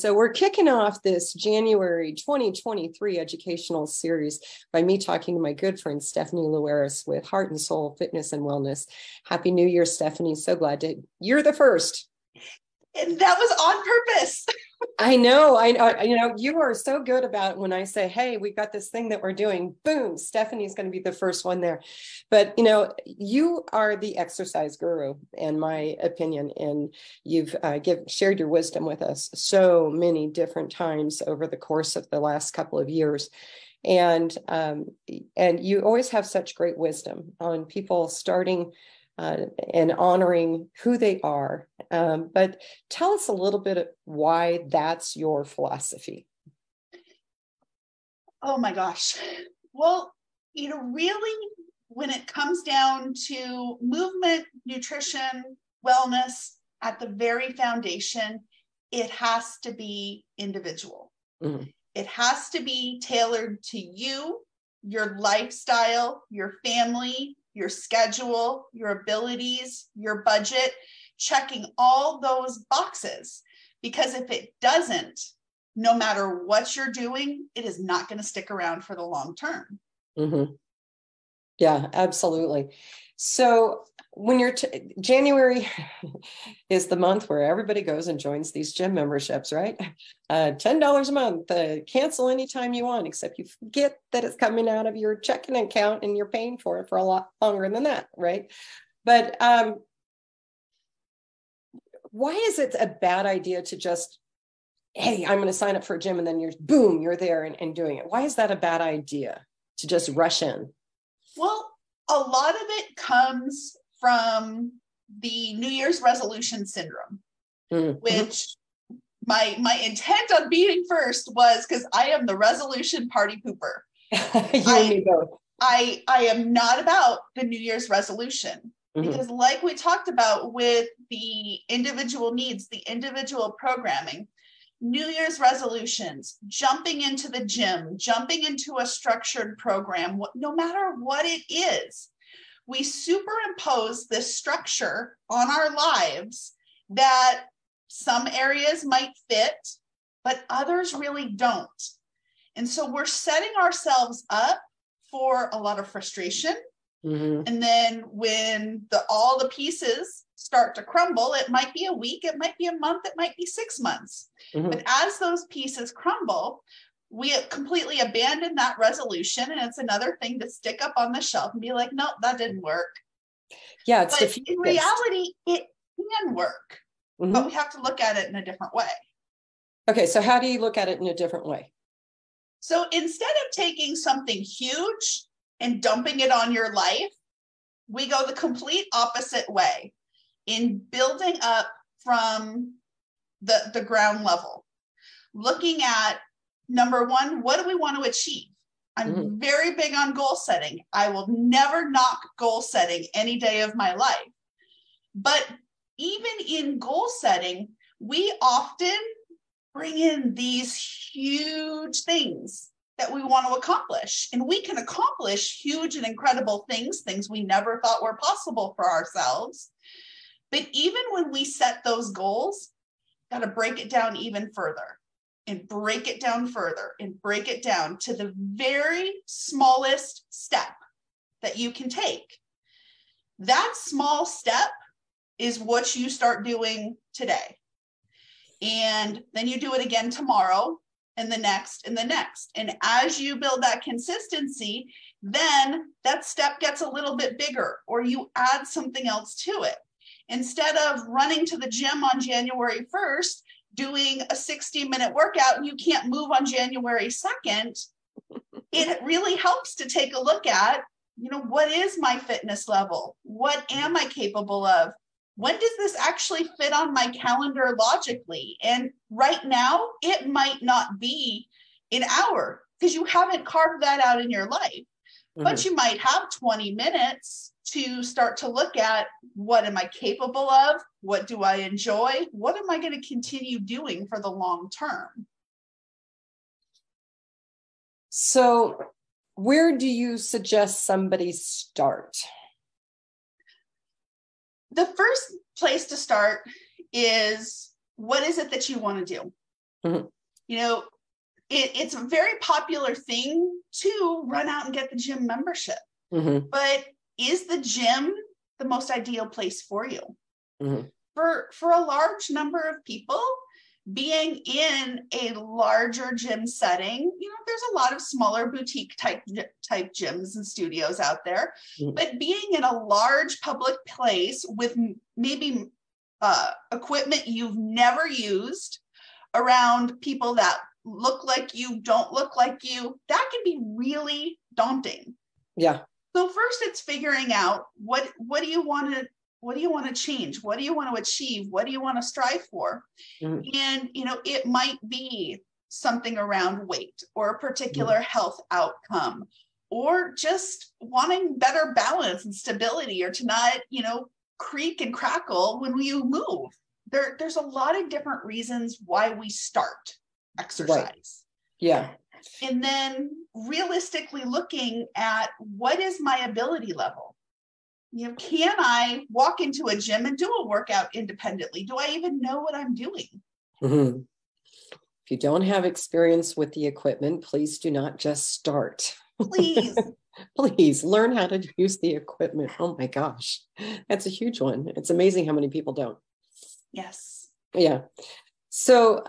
So we're kicking off this January 2023 educational series by me talking to my good friend, Stephanie Lueras with Heart and Soul Fitness and Wellness. Happy New Year, Stephanie. So glad you're the first. And that was on purpose. I know, you are so good about when I say, hey, we got this thing that we're doing, boom, Stephanie's going to be the first one there. But, you are the exercise guru, in my opinion, and you've shared your wisdom with us so many different times over the course of the last couple of years. And you always have such great wisdom on people starting and honoring who they are. But tell us a little bit of why that's your philosophy. Oh my gosh. Well, really, when it comes down to movement, nutrition, wellness, at the very foundation, it has to be individual. Mm-hmm. It has to be tailored to you, your lifestyle, your family, your schedule, your abilities, your budget, checking all those boxes. Because if it doesn't, no matter what you're doing, it is not going to stick around for the long term. Mm-hmm. Yeah, absolutely. So when you're January is the month where everybody goes and joins these gym memberships, right? $10 a month, cancel anytime you want, except you forget that it's coming out of your checking account and you're paying for it for a lot longer than that, right? But why is it a bad idea to just, hey, I'm going to sign up for a gym and then you're there and doing it? Why is that a bad idea to just rush in? Well, a lot of it comes from the New Year's resolution syndrome, mm-hmm. which my intent on being first was because I am the resolution party pooper. I am not about the New Year's resolution, mm-hmm. because like we talked about with the individual needs, the individual programming, New Year's resolutions, jumping into the gym, jumping into a structured program, no matter what it is, we superimpose this structure on our lives that some areas might fit, but others really don't. And so we're setting ourselves up for a lot of frustration. Mm-hmm. And then when all the pieces start to crumble, it might be a week, it might be a month, it might be 6 months. Mm-hmm. But as those pieces crumble, we completely abandon that resolution. And it's another thing to stick up on the shelf and be like, no, that didn't work. Yeah, but in reality, it can work. Mm-hmm. But we have to look at it in a different way. Okay, so how do you look at it in a different way? So instead of taking something huge and dumping it on your life, we go the complete opposite way in building up from the ground level. Looking at, number one, what do we want to achieve? I'm mm-hmm. very big on goal setting. I will never knock goal setting any day of my life. But even in goal setting, we often bring in these huge things that we want to accomplish. And we can accomplish huge and incredible things we never thought were possible for ourselves. But even when we set those goals, got to break it down even further and break it down further and break it down to the very smallest step that you can take. That small step is what you start doing today. And then you do it again tomorrow and the next and the next. And as you build that consistency, then that step gets a little bit bigger, or you add something else to it. Instead of running to the gym on January 1st, doing a 60-minute workout and you can't move on January 2nd, it really helps to take a look at, what is my fitness level? What am I capable of? When does this actually fit on my calendar logically? And right now, it might not be an hour because you haven't carved that out in your life. Mm-hmm. But you might have 20 minutes to start to look at, what am I capable of? What do I enjoy? What am I going to continue doing for the long term? So where do you suggest somebody start? The first place to start is, what is it that you want to do? Mhm. You know, it's a very popular thing to run out and get the gym membership, Mhm. but is the gym the most ideal place for you? Mhm. For a large number of people, being in a larger gym setting, there's a lot of smaller boutique type gyms and studios out there, Mhm. but being in a large public place with maybe equipment you've never used, around people that look like you, don't look like you, that can be really daunting. Yeah. So first it's figuring out what do you want to change? What do you want to achieve? What do you want to strive for? Mhm. And it might be something around weight or a particular Mhm. health outcome, or just wanting better balance and stability, or to not, creak and crackle when you move. There's a lot of different reasons why we start exercise. Right. Yeah. And then realistically looking at what is my ability level? Can I walk into a gym and do a workout independently? Do I even know what I'm doing? Mhm. If you don't have experience with the equipment, please do not just start. Please. Please learn how to use the equipment. Oh my gosh, that's a huge one. It's amazing how many people don't. Yes. Yeah. So,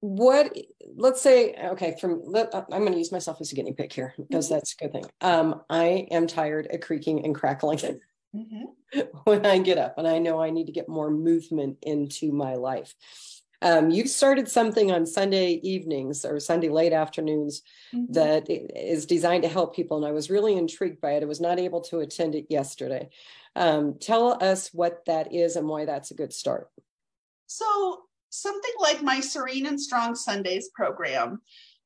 let's say, okay, I'm going to use myself as a guinea pig here because that's a good thing. I am tired of creaking and crackling when I get up, and I know I need to get more movement into my life. You've started something on Sunday evenings or Sunday late afternoons that is designed to help people. And I was really intrigued by it. I was not able to attend it yesterday. Tell us what that is and why that's a good start. So something like my Serene and Strong Sundays program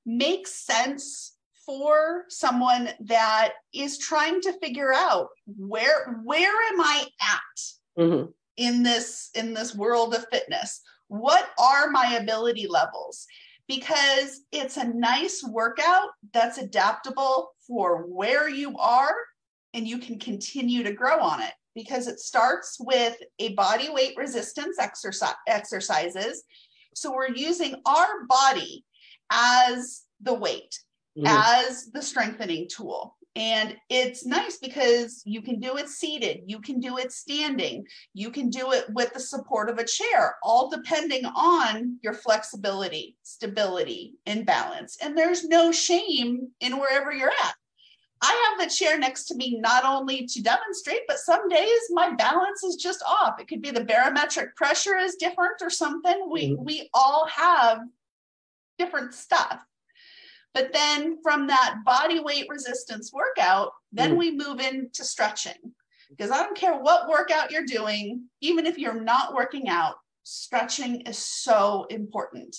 makes sense for someone that is trying to figure out where am I at in this world of fitness? What are my ability levels? Because it's a nice workout that's adaptable for where you are, and you can continue to grow on it, because it starts with a body weight resistance exercises. So we're using our body as the weight, as the strengthening tool. And it's nice because you can do it seated, you can do it standing, you can do it with the support of a chair, all depending on your flexibility, stability, and balance. And there's no shame in wherever you're at. I have the chair next to me not only to demonstrate, but some days my balance is just off. It could be the barometric pressure is different or something. We all have different stuff. But then from that body weight resistance workout, then we move into stretching. Because I don't care what workout you're doing, even if you're not working out, stretching is so important.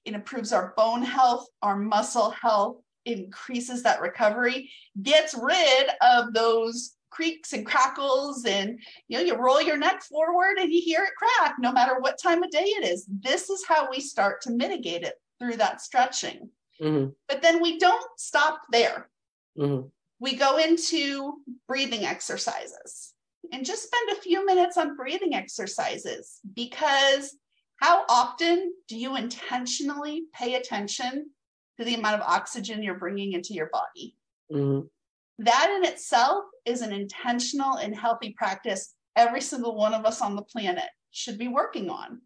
It improves our bone health, our muscle health, increases that recovery, gets rid of those creaks and crackles, and you roll your neck forward and you hear it crack no matter what time of day it is. This is how we start to mitigate it, through that stretching. But then we don't stop there. We go into breathing exercises and just spend a few minutes on breathing exercises, because how often do you intentionally pay attention to the amount of oxygen you're bringing into your body? That in itself is an intentional and healthy practice every single one of us on the planet should be working on.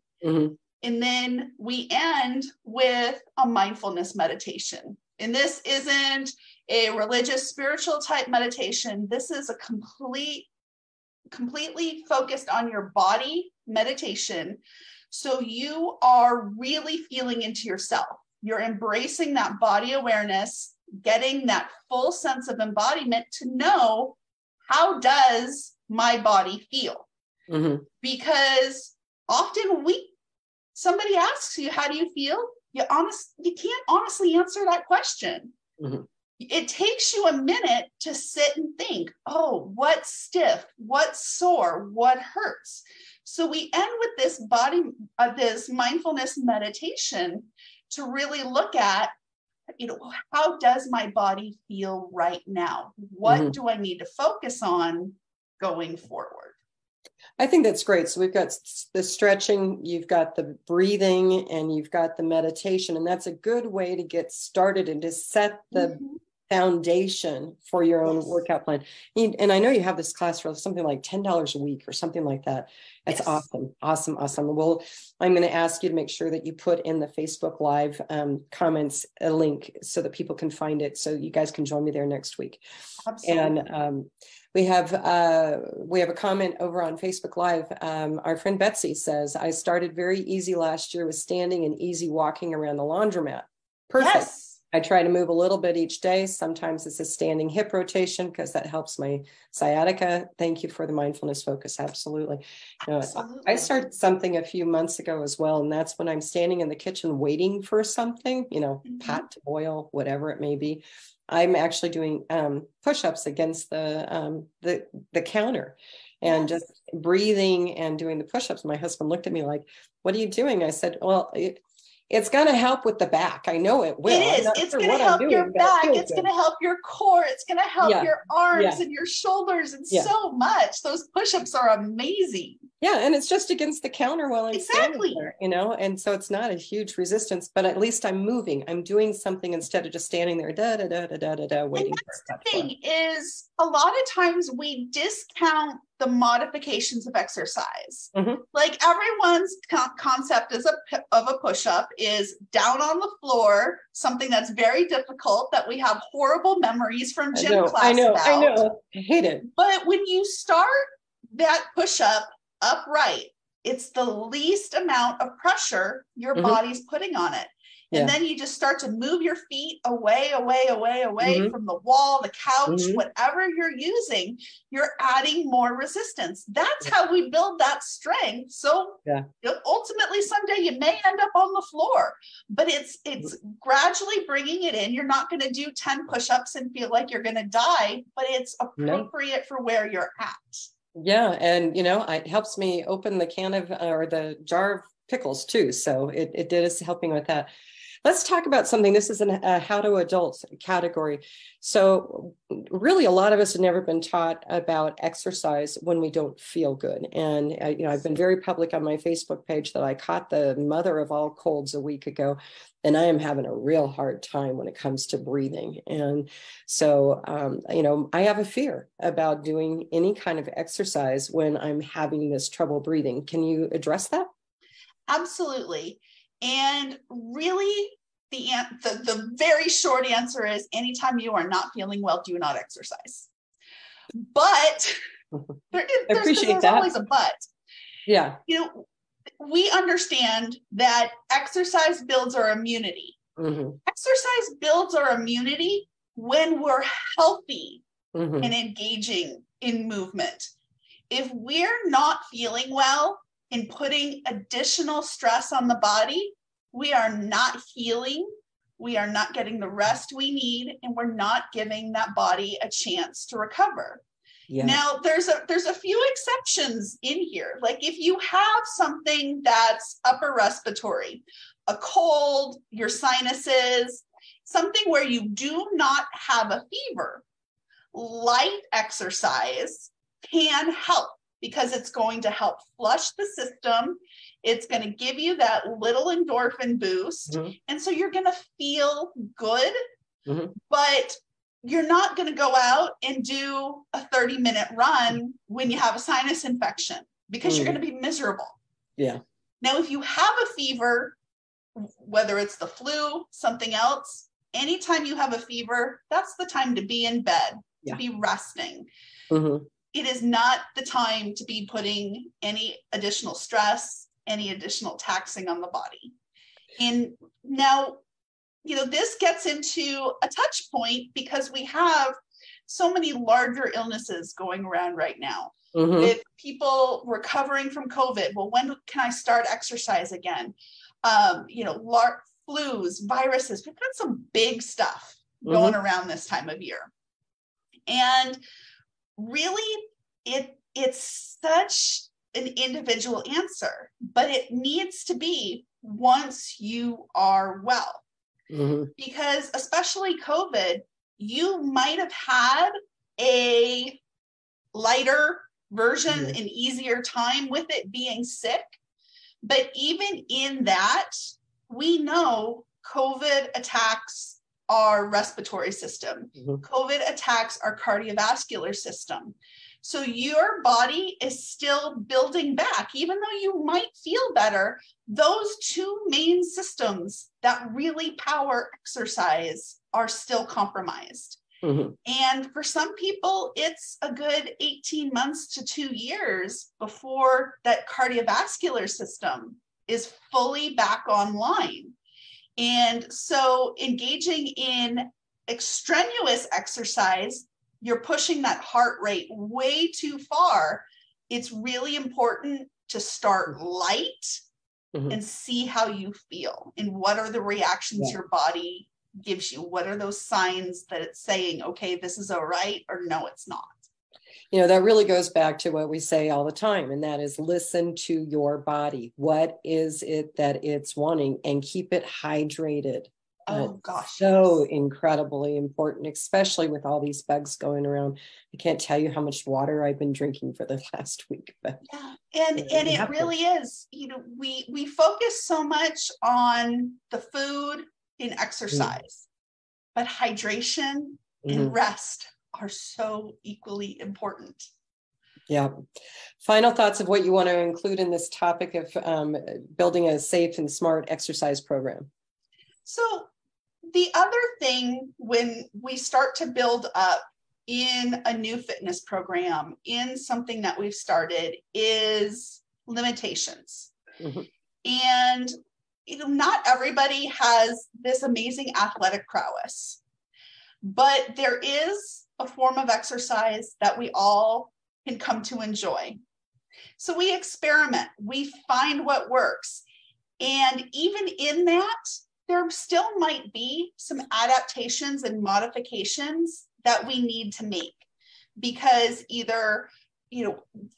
And then we end with a mindfulness meditation. And this isn't a religious, spiritual type meditation. This is a completely focused on your body meditation. So you are really feeling into yourself. You're embracing that body awareness, getting that full sense of embodiment to know, how does my body feel? Because often somebody asks you, how do you feel? You can't honestly answer that question. It takes you a minute to sit and think, oh, what's stiff? What's sore? What hurts? So we end with this this mindfulness meditation to really look at, how does my body feel right now? What do I need to focus on going forward? I think that's great. So we've got the stretching, you've got the breathing, and you've got the meditation. And that's a good way to get started and to set the foundation for your own workout plan. And I know you have this class for something like $10 a week or something like that. That's awesome. Awesome. Awesome. Well, I'm going to ask you to make sure that you put in the Facebook Live comments a link so that people can find it. So you guys can join me there next week. Absolutely. And we have a comment over on Facebook Live. Our friend Betsy says, I started very easy last year with standing and easy walking around the laundromat. Perfect. Yes. I try to move a little bit each day. Sometimes it's a standing hip rotation because that helps my sciatica. Thank you for the mindfulness focus. Absolutely. Absolutely. I started something a few months ago as well. And that's when I'm standing in the kitchen waiting for something, pot to boil, whatever it may be. I'm actually doing push-ups against the counter and just breathing and doing the push-ups. My husband looked at me like, what are you doing? I said, well, it's going to help with the back. I know it will. It is. It's going to help your back. It's going to help your core. It's going to help your arms and your shoulders and so much. Those push-ups are amazing. Yeah. And it's just against the counter while I'm standing there, and so it's not a huge resistance, but at least I'm moving. I'm doing something instead of just standing there, waiting. And that's the thing is a lot of times we discount the modifications of exercise. Like everyone's concept of a push-up is down on the floor, something that's very difficult that we have horrible memories from gym class. I know. I hate it. But when you start that push-up upright, it's the least amount of pressure your body's putting on it. And then you just start to move your feet away from the wall, the couch, whatever you're using, you're adding more resistance. That's how we build that strength. So ultimately someday you may end up on the floor, but it's gradually bringing it in. You're not going to do 10 push-ups and feel like you're going to die, but it's appropriate for where you're at. Yeah. And, it helps me open the can of, or the jar of pickles too. So it is helping with that. Let's talk about something. This is a how to adults category. So really, a lot of us have never been taught about exercise when we don't feel good. And, I've been very public on my Facebook page that I caught the mother of all colds a week ago, and I am having a real hard time when it comes to breathing. And so, I have a fear about doing any kind of exercise when I'm having this trouble breathing. Can you address that? Absolutely. And really, the very short answer is anytime you are not feeling well, do not exercise. But there's always a but. Yeah. We understand that exercise builds our immunity. Exercise builds our immunity when we're healthy and engaging in movement. If we're not feeling well, in putting additional stress on the body, we are not healing, we are not getting the rest we need, and we're not giving that body a chance to recover. Now, there's a few exceptions in here. Like if you have something that's upper respiratory, a cold, your sinuses, something where you do not have a fever, light exercise can help, because it's going to help flush the system. It's going to give you that little endorphin boost. And so you're going to feel good, but you're not going to go out and do a 30-minute run when you have a sinus infection, because you're going to be miserable. Yeah. Now, if you have a fever, whether it's the flu, something else, anytime you have a fever, that's the time to be in bed, to be resting. It is not the time to be putting any additional stress, any additional taxing on the body. And now, this gets into a touch point because we have so many larger illnesses going around right now with people recovering from COVID. Well, when can I start exercise again? Flus, viruses, we've got some big stuff going around this time of year. And really, it's such an individual answer, but it needs to be once you are well. Because especially COVID, you might have had a lighter version, an easier time with it being sick. But even in that, we know COVID attacks our respiratory system. COVID attacks our cardiovascular system. So your body is still building back. Even though you might feel better, those two main systems that really power exercise are still compromised. And for some people, it's a good 18 months to 2 years before that cardiovascular system is fully back online. And so engaging in extraneous exercise, you're pushing that heart rate way too far. It's really important to start light and see how you feel and what are the reactions your body gives you. What are those signs that it's saying, okay, this is all right, or no, it's not. That really goes back to what we say all the time, and that is listen to your body. What is it that it's wanting, and keep it hydrated. Oh gosh. So incredibly important, especially with all these bugs going around. I can't tell you how much water I've been drinking for the last week. But and it really is, we focus so much on the food and exercise, but hydration and rest are so equally important. Yeah. Final thoughts of what you want to include in this topic of building a safe and smart exercise program. So the other thing when we start to build up in a new fitness program, in something that we've started, is limitations. And not everybody has this amazing athletic prowess, but there is a form of exercise that we all can come to enjoy. So we experiment, we find what works. And even in that, there still might be some adaptations and modifications that we need to make, because either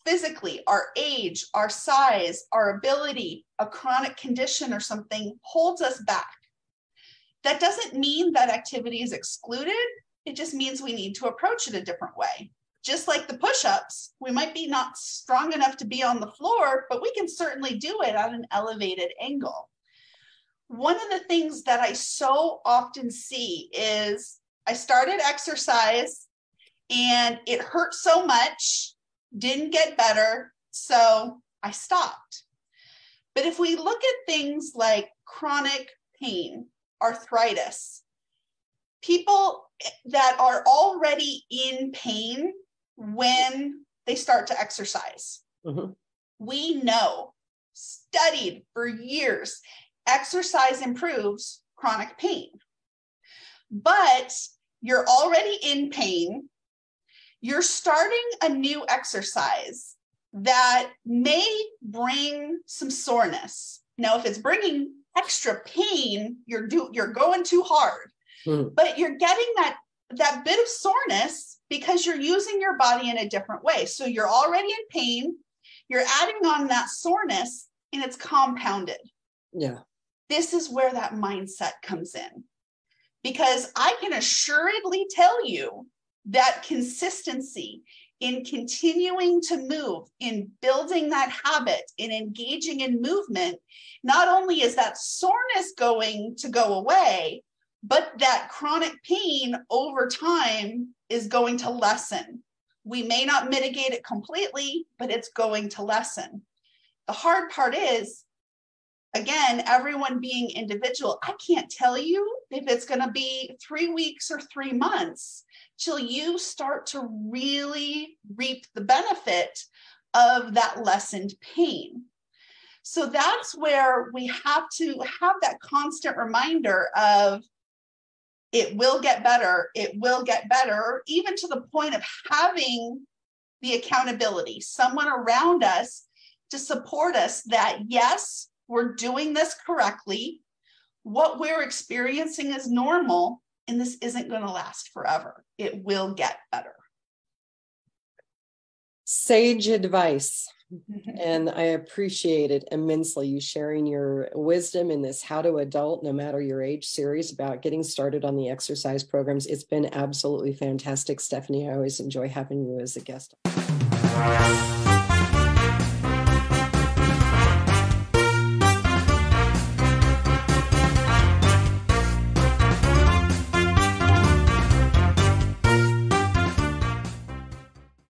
physically, our age, our size, our ability, a chronic condition or something holds us back. That doesn't mean that activity is excluded. It just means we need to approach it a different way. Just like the push-ups, we might be not strong enough to be on the floor, but we can certainly do it at an elevated angle. One of the things that I so often see is I started exercise and it hurt so much, didn't get better, so I stopped. But if we look at things like chronic pain, arthritis, people that are already in pain when they start to exercise, we know, studied for years, exercise improves chronic pain. But you're already in pain. You're starting a new exercise that may bring some soreness. Now, if it's bringing extra pain, you're going too hard, but you're getting that bit of soreness because you're using your body in a different way. So you're already in pain, you're adding on that soreness, and it's compounded. Yeah. This is where that mindset comes in, because I can assuredly tell you that consistency in continuing to move, in building that habit, in engaging in movement, not only is that soreness going to go away, but that chronic pain over time is going to lessen. We may not mitigate it completely, but it's going to lessen. The hard part is, again, everyone being individual. I can't tell you if it's going to be 3 weeks or 3 months till you start to really reap the benefit of that lessened pain. So that's where we have to have that constant reminder of it will get better, even to the point of having the accountability, someone around us to support us that, yes, we're doing this correctly. What we're experiencing is normal, and this isn't going to last forever. It will get better. Sage advice. And I appreciate it immensely, you sharing your wisdom in this How to Adult, No Matter Your Age series about getting started on the exercise programs. It's been absolutely fantastic, Stephanie. I always enjoy having you as a guest. Bye.